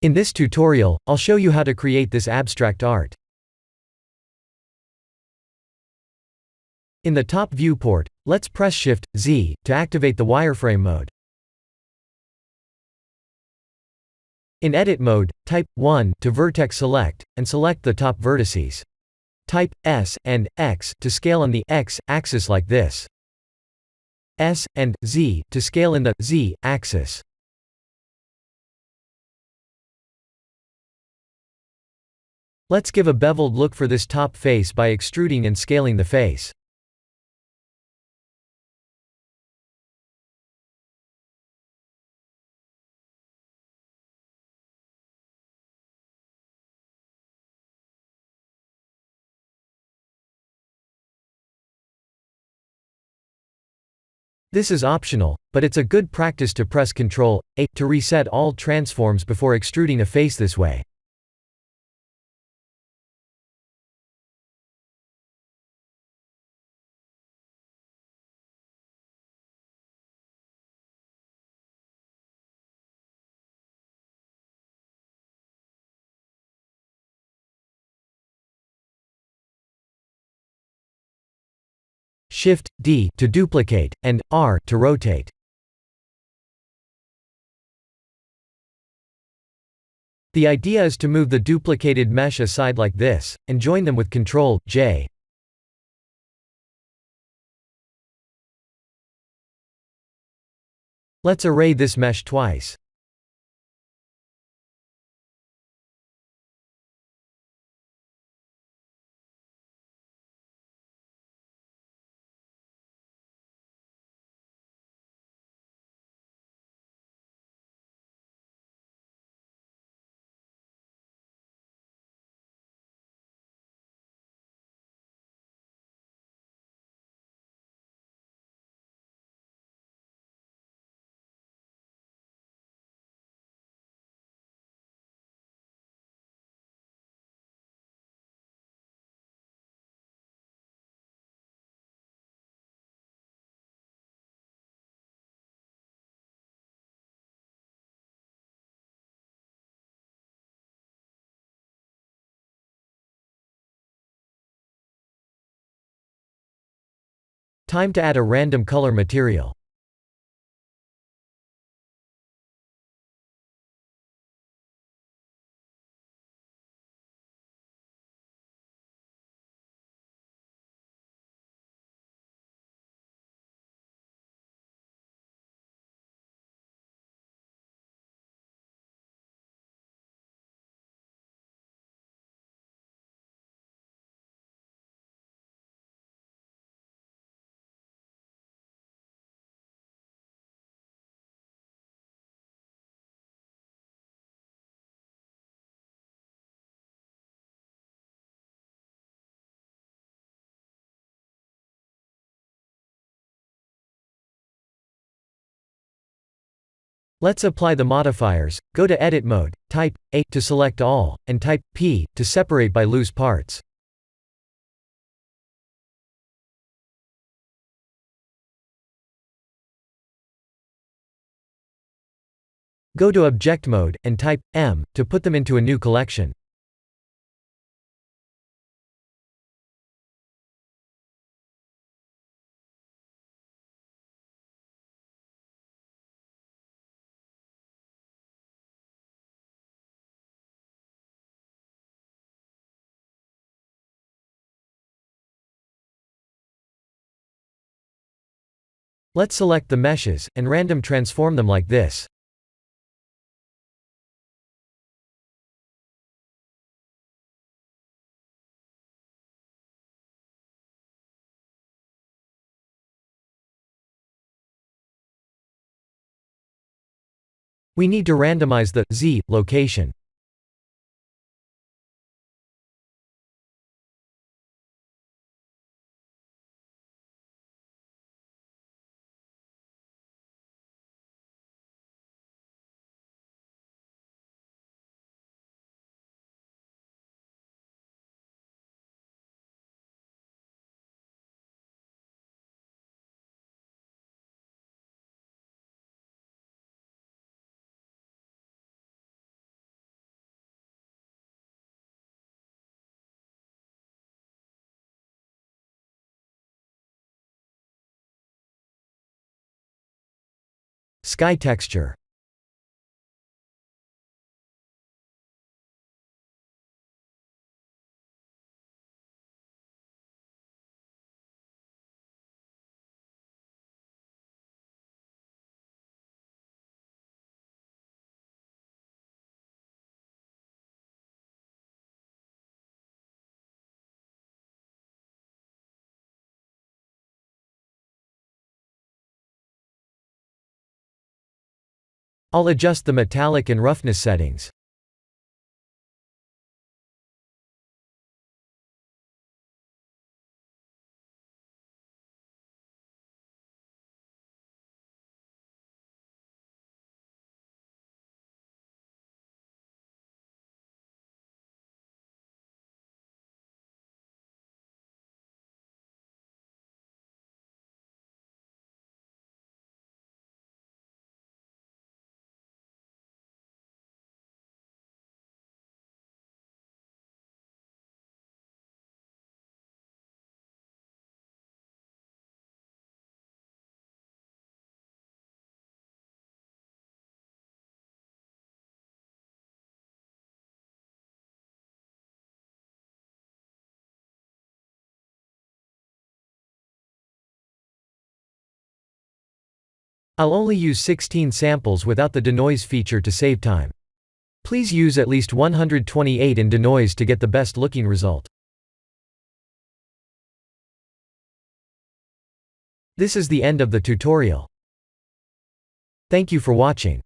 In this tutorial, I'll show you how to create this abstract art. In the top viewport, let's press Shift-Z to activate the wireframe mode. In edit mode, type 1 to vertex select, and select the top vertices. Type S and X to scale on the X axis like this. S and Z to scale in the Z axis. Let's give a beveled look for this top face by extruding and scaling the face. This is optional, but it's a good practice to press Ctrl-A to reset all transforms before extruding a face this way. Shift-D to duplicate, and R to rotate. The idea is to move the duplicated mesh aside like this, and join them with Ctrl-J. Let's array this mesh twice. Time to add a random color material. Let's apply the modifiers. Go to Edit mode, type A to select all, and type P to separate by loose parts. Go to Object mode, and type M to put them into a new collection. Let's select the meshes, and random transform them like this. We need to randomize the Z location. Sky texture. I'll adjust the metallic and roughness settings. I'll only use 16 samples without the denoise feature to save time. Please use at least 128 in denoise to get the best looking result. This is the end of the tutorial. Thank you for watching.